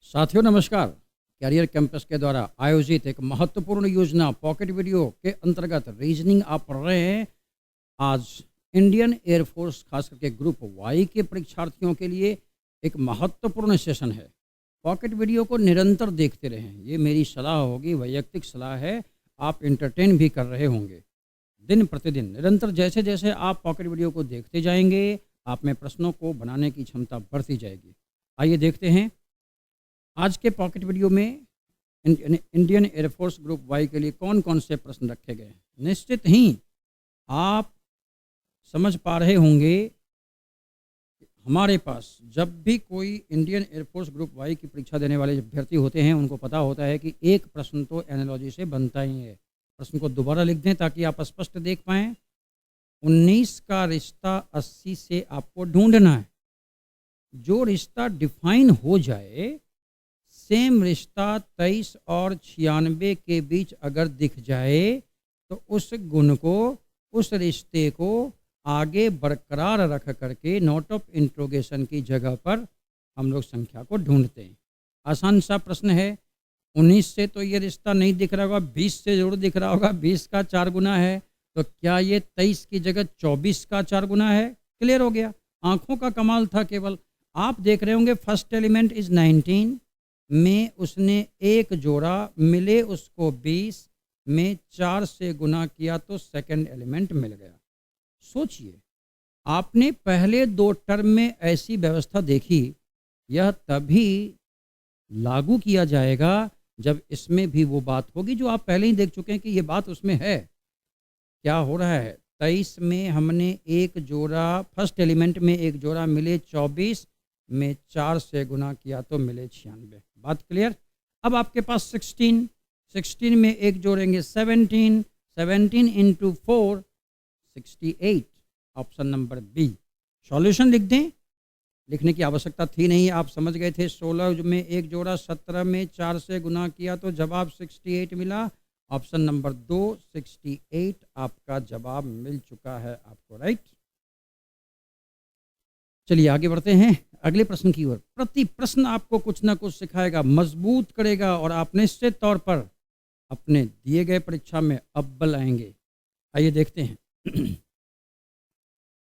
साथियों नमस्कार। Career campus के द्वारा आयोजित एक महत्वपूर्ण योजना पॉकेट वीडियो के अंतर्गत रीजनिंग आप पढ़ रहे हैं। आज इंडियन एयरफोर्स खास करके ग्रुप वाई के परीक्षार्थियों के लिए एक महत्वपूर्ण सेशन है। पॉकेट वीडियो को निरंतर देखते रहें, ये मेरी सलाह होगी, वैयक्तिक सलाह है। आप इंटरटेन भी कर रहे होंगे। दिन प्रतिदिन निरंतर जैसे जैसे आप पॉकेट वीडियो को देखते जाएंगे, आप में प्रश्नों को बनाने की क्षमता बढ़ती जाएगी। आइए देखते हैं आज के पॉकेट वीडियो में इंडियन एयरफोर्स ग्रुप वाई के लिए कौन कौन से प्रश्न रखे गए हैं। निश्चित ही आप समझ पा रहे होंगे कि हमारे पास जब भी कोई इंडियन एयरफोर्स ग्रुप वाई की परीक्षा देने वाले अभ्यर्थी होते हैं, उनको पता होता है कि एक प्रश्न तो एनालॉजी से बनता ही है। प्रश्न को दोबारा लिख दें ताकि आप स्पष्ट देख पाएँ। 19 का रिश्ता 80 से आपको ढूंढना है। जो रिश्ता डिफाइन हो जाए, सेम रिश्ता 23 और 96 के बीच अगर दिख जाए तो उस गुण को, उस रिश्ते को आगे बरकरार रख करके नोट ऑफ इंट्रोगेशन की जगह पर हम लोग संख्या को ढूंढते हैं। आसान सा प्रश्न है। 19 से तो ये रिश्ता नहीं दिख रहा होगा, 20 से जरूर दिख रहा होगा। 20 का 4 गुना है, तो क्या ये 23 की जगह 24 का 4 गुना है? क्लियर हो गया। आंखों का कमाल था केवल। आप देख रहे होंगे फर्स्ट एलिमेंट इज 19 में उसने एक जोड़ा, मिले उसको 20 में 4 से गुना किया तो सेकंड एलिमेंट मिल गया। सोचिए, आपने पहले 2 टर्म में ऐसी व्यवस्था देखी, यह तभी लागू किया जाएगा जब इसमें भी वो बात होगी जो आप पहले ही देख चुके हैं कि ये बात उसमें है। क्या हो रहा है? 23 में हमने एक जोड़ा, फर्स्ट एलिमेंट में एक जोड़ा, मिले 24 में 4 से गुना किया तो मिले 96। बात क्लियर। अब आपके पास 16 में एक जोड़ेंगे 17 इंटू 4 68। Option number B. सॉल्यूशन लिख दें, लिखने की आवश्यकता थी नहीं, आप समझ गए थे। 16 में एक जोड़ा, 17 में 4 से गुना किया तो जवाब 68 मिला। ऑप्शन नंबर 2 68 आपका जवाब मिल चुका है आपको, राइट। चलिए आगे बढ़ते हैं अगले प्रश्न की ओर। प्रति प्रश्न आपको कुछ ना कुछ सिखाएगा, मजबूत करेगा और आप निश्चित तौर पर अपने दिए गए परीक्षा में अव्वल आएंगे। आइए देखते हैं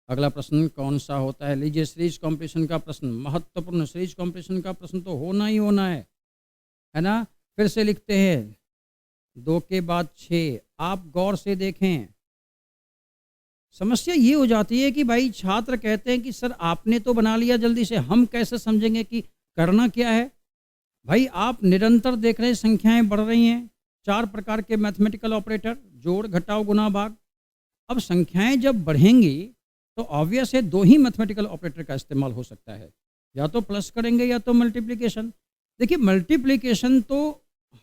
अगला प्रश्न कौन सा होता है। लीजिए, सीरीज कॉम्पिटिशन का प्रश्न, महत्वपूर्ण सीरीज कॉम्पिटिशन का प्रश्न तो होना ही होना है ना। फिर से लिखते हैं 2 के बाद 6। आप गौर से देखें। समस्या ये हो जाती है कि भाई छात्र कहते हैं कि सर आपने तो बना लिया जल्दी से, हम कैसे समझेंगे कि करना क्या है। भाई आप निरंतर देख रहे हैं संख्याएं बढ़ रही हैं। 4 प्रकार के मैथमेटिकल ऑपरेटर, जोड़, घटाव, गुणा, भाग। अब संख्याएं जब बढ़ेंगी तो ऑब्वियस है 2 ही मैथमेटिकल ऑपरेटर का इस्तेमाल हो सकता है, या तो प्लस करेंगे या तो मल्टीप्लिकेशन। देखिए, मल्टीप्लिकेशन तो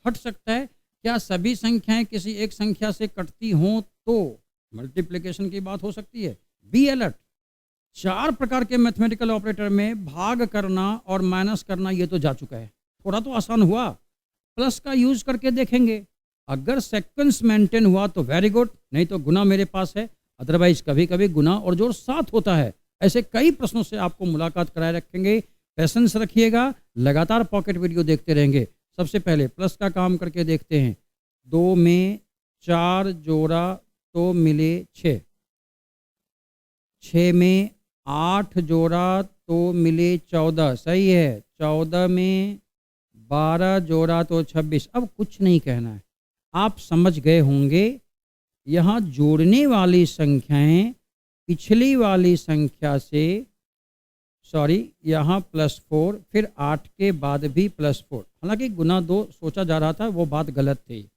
हट सकता है। क्या सभी संख्याएं किसी एक संख्या से कटती हों तो मल्टीप्लिकेशन की बात हो सकती है। Be alert. 4 प्रकार के मैथमेटिकल ऑपरेटर में भाग करना और माइनस करना ये तो जा चुका है, थोड़ा तो आसान हुआ। प्लस का यूज करके देखेंगे, अगर सेक्वेंस मेंटेन हुआ तो वेरी गुड, नहीं तो गुना मेरे पास है। अदरवाइज कभी कभी गुना और जोड़ साथ होता है। ऐसे कई प्रश्नों से आपको मुलाकात कराए रखेंगे। पेशेंस रखिएगा, लगातार पॉकेट वीडियो देखते रहेंगे। सबसे पहले प्लस का काम करके देखते हैं। 2 में 4 जोड़ा तो मिले 6, 6 में 8 जोड़ा तो मिले 14, सही है। 14 में 12 जोड़ा तो 26। अब कुछ नहीं कहना है, आप समझ गए होंगे। यहाँ जोड़ने वाली संख्याएं पिछली वाली संख्या से, यहाँ +4, फिर 8 के बाद भी +4। हालांकि गुना 2 सोचा जा रहा था, वो बात गलत थी।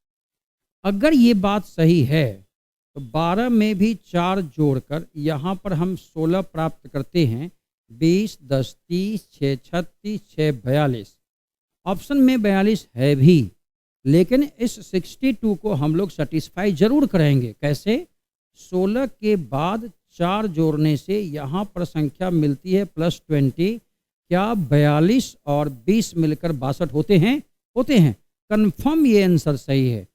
अगर ये बात सही है तो 12 में भी 4 जोड़कर यहाँ पर हम 16 प्राप्त करते हैं। 20, 10, 30, 6, 36, 6, 42। ऑप्शन में 42 है भी, लेकिन इस 62 को हम लोग सेटिस्फाई जरूर करेंगे। कैसे? 16 के बाद 4 जोड़ने से यहाँ पर संख्या मिलती है +20। क्या 42 और 20 मिलकर 62 होते हैं? होते हैं। कन्फर्म ये आंसर सही है।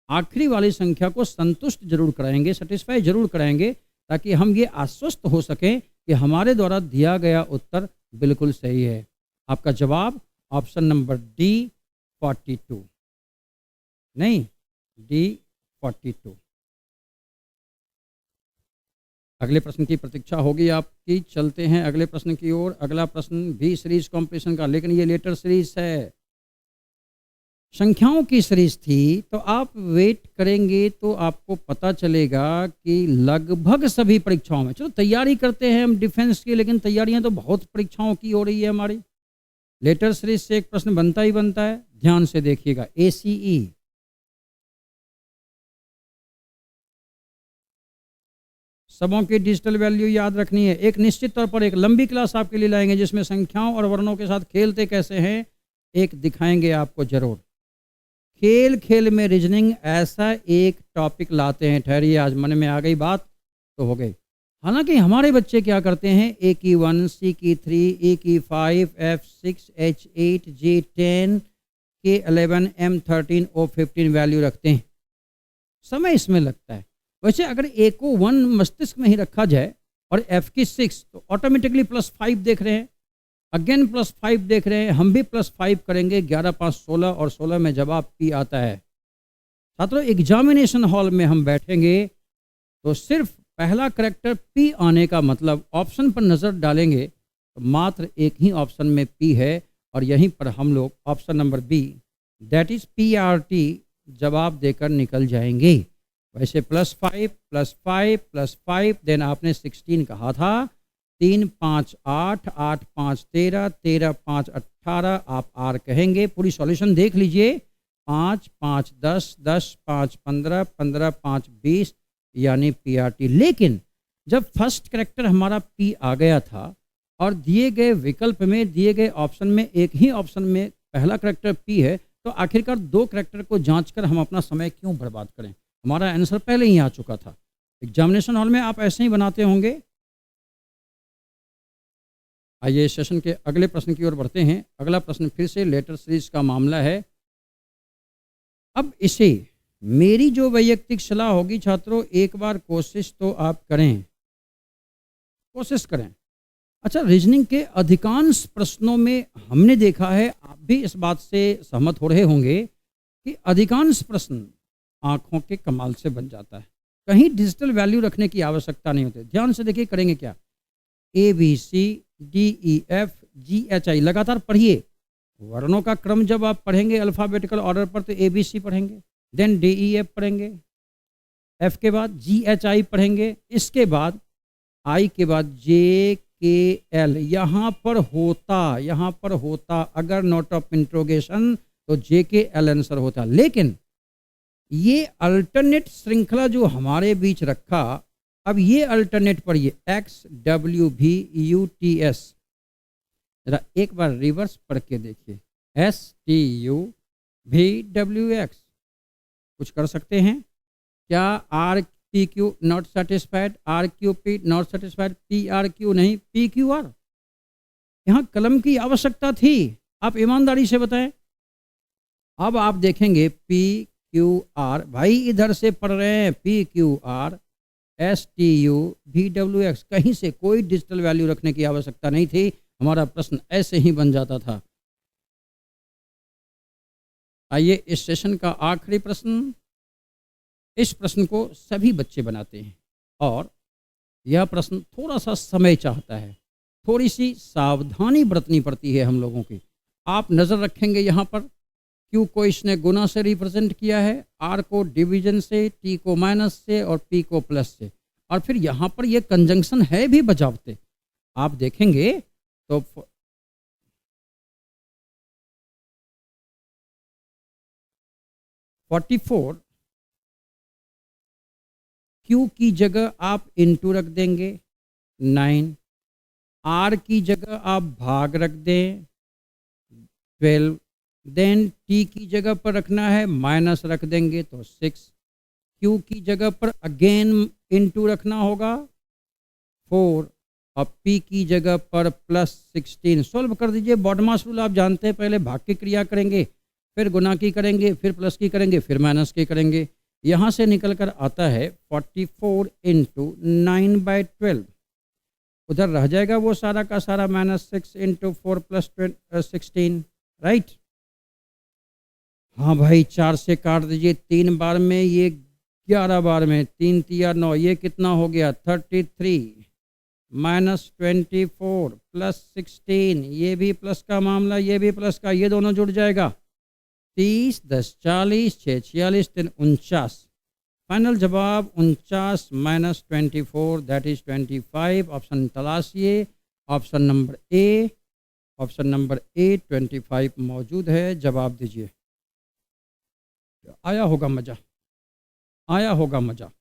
आखिरी वाली संख्या को संतुष्ट जरूर कराएंगे, सेटिस्फाई जरूर कराएंगे, ताकि हम ये आश्वस्त हो सकें कि हमारे द्वारा दिया गया उत्तर बिल्कुल सही है। आपका जवाब ऑप्शन नंबर डी 42, नहीं डी 42। अगले प्रश्न की प्रतीक्षा होगी आपकी। चलते हैं अगले प्रश्न की ओर। अगला प्रश्न भी सीरीज कॉम्पिटिशन का, लेकिन ये लेटर सीरीज है, संख्याओं की सीरीज थी। तो आप वेट करेंगे तो आपको पता चलेगा कि लगभग सभी परीक्षाओं में, चलो तैयारी करते हैं हम डिफेंस की, लेकिन तैयारियां तो बहुत परीक्षाओं की हो रही है हमारी। लेटर सीरीज से एक प्रश्न बनता ही बनता है, ध्यान से देखिएगा। ACE, सबों की डिजिटल वैल्यू याद रखनी है। एक निश्चित तौर पर एक लंबी क्लास आपके लिए लाएंगे जिसमें संख्याओं और वर्णों के साथ खेलते कैसे हैं एक दिखाएंगे आपको जरूर। खेल खेल में रीजनिंग ऐसा एक टॉपिक लाते हैं। ठहरिए, आज मन में आ गई बात तो हो गई। हालांकि हमारे बच्चे क्या करते हैं, ए की 1, सी की 3, ए की 5, F6, H8, G10, K11, M13, O15 value रखते हैं। समय इसमें लगता है। वैसे अगर ए को 1 मस्तिष्क में ही रखा जाए और एफ की 6, तो ऑटोमेटिकली +5 देख रहे हैं, अगेन +5 देख रहे हैं, हम भी +5 करेंगे। 11 5 16 और 16 में जवाब पी आता है। छात्रों, एग्जामिनेशन हॉल में हम बैठेंगे तो सिर्फ पहला करेक्टर पी आने का मतलब ऑप्शन पर नज़र डालेंगे तो मात्र एक ही ऑप्शन में पी है, और यहीं पर हम लोग option number B that is PRT जवाब देकर निकल जाएंगे। वैसे +5 +5 +5, देन आपने 16 कहा था। 3 5 8, 8 5 13, 13 5 18, आप आर कहेंगे। पूरी सॉल्यूशन देख लीजिए। 5 5 10, 10 5 15, 15 5 20, यानी PRT। लेकिन जब फर्स्ट करेक्टर हमारा पी आ गया था और दिए गए विकल्प में, दिए गए ऑप्शन में एक ही ऑप्शन में पहला करेक्टर पी है, तो आखिरकार 2 करेक्टर को जांचकर हम अपना समय क्यों बर्बाद करें। हमारा आंसर पहले ही आ चुका था। एग्जामिनेशन हॉल में आप ऐसे ही बनाते होंगे। आइए सेशन के अगले प्रश्न की ओर बढ़ते हैं। अगला प्रश्न फिर से लेटर सीरीज का मामला है। अब इसे मेरी जो वैयक्तिक सलाह होगी छात्रों, एक बार कोशिश तो आप करें, कोशिश करें। अच्छा, रीजनिंग के अधिकांश प्रश्नों में हमने देखा है, आप भी इस बात से सहमत हो रहे होंगे कि अधिकांश प्रश्न आंखों के कमाल से बन जाता है। कहीं डिजिटल वैल्यू रखने की आवश्यकता नहीं होती। ध्यान से देखिए, करेंगे क्या, ABCDEFGHI लगातार पढ़िए। वर्णों का क्रम जब आप पढ़ेंगे अल्फ़ाबेटिकल ऑर्डर पर, तो ABC पढ़ेंगे, देन DEF पढ़ेंगे, F के बाद GHI पढ़ेंगे, इसके बाद I के बाद JKL। यहाँ पर होता अगर नोट ऑफ इंट्रोगेशन तो JKL आंसर होता। लेकिन ये अल्टरनेट श्रृंखला जो हमारे बीच रखा, अब ये अल्टरनेट पढ़िए, XWVUTS। जरा एक बार रिवर्स पढ़ के देखिए, STUVWX। कुछ कर सकते हैं क्या? RPQ not satisfied, RQP not satisfied, PRQ नहीं, PQR। यहाँ कलम की आवश्यकता थी, आप ईमानदारी से बताएं। अब आप देखेंगे PQR, भाई इधर से पढ़ रहे हैं, PQR STUVWX। कहीं से कोई डिजिटल वैल्यू रखने की आवश्यकता नहीं थी, हमारा प्रश्न ऐसे ही बन जाता था। आइए इस सेशन का आखिरी प्रश्न। इस प्रश्न को सभी बच्चे बनाते हैं और यह प्रश्न थोड़ा सा समय चाहता है, थोड़ी सी सावधानी बरतनी पड़ती है हम लोगों की। आप नज़र रखेंगे यहाँ पर, Q को इसने गुना से रिप्रेजेंट किया है, R को डिवीजन से, T को माइनस से और P को प्लस से, और फिर यहाँ पर ये कंजंक्शन है भी बजावते। आप देखेंगे तो 44 Q की जगह आप इंटू रख देंगे 9, R की जगह आप भाग रख दें 12, देन T की जगह पर रखना है माइनस रख देंगे तो 6, Q की जगह पर अगेन इंटू रखना होगा 4 और P की जगह पर +16। सोल्व कर दीजिए। बॉडमास रूल आप जानते हैं, पहले भाग की क्रिया करेंगे, फिर गुना की करेंगे, फिर प्लस की करेंगे, फिर माइनस की करेंगे। यहाँ से निकल कर आता है 44 × 9/12। उधर रह जाएगा वो सारा का सारा -6 × 4 + 16। राइट। हाँ भाई, 4 से काट दीजिए 3 बार में, ये 11 बार में, 3 तिया 9, ये कितना हो गया 33 माइनस 24 प्लस 16, ये भी प्लस का मामला, ये भी प्लस का, ये दोनों जुड़ जाएगा 30 10 40 6 46 3 49। फाइनल जवाब 49 माइनस 24 दैट इज 25। ऑप्शन तलाशिए। Option number A, option number A 25 मौजूद है। जवाब दीजिए। आया होगा मज़ा, आया होगा मज़ा।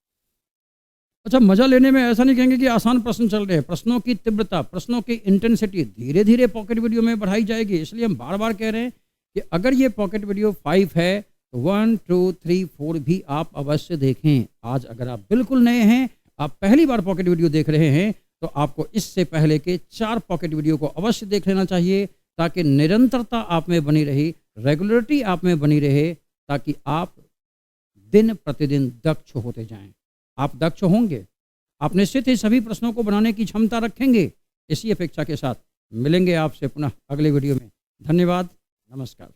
अच्छा, मज़ा लेने में ऐसा नहीं कहेंगे कि आसान प्रश्न चल रहे हैं। प्रश्नों की तीव्रता, प्रश्नों की इंटेंसिटी धीरे धीरे पॉकेट वीडियो में बढ़ाई जाएगी। इसलिए हम बार बार कह रहे हैं कि अगर ये पॉकेट वीडियो 5 है तो 1 2 3 4 भी आप अवश्य देखें। आज अगर आप बिल्कुल नए हैं, आप पहली बार पॉकेट वीडियो देख रहे हैं, तो आपको इससे पहले के 4 पॉकेट वीडियो को अवश्य देख लेना चाहिए, ताकि निरंतरता आप में बनी रही, रेगुलरिटी आप में बनी रहे, ताकि आप दिन प्रतिदिन दक्ष होते जाएं। आप दक्ष होंगे, आप निश्चित ही सभी प्रश्नों को बनाने की क्षमता रखेंगे। इसी अपेक्षा के साथ मिलेंगे आपसे पुनः अगले वीडियो में। धन्यवाद, नमस्कार।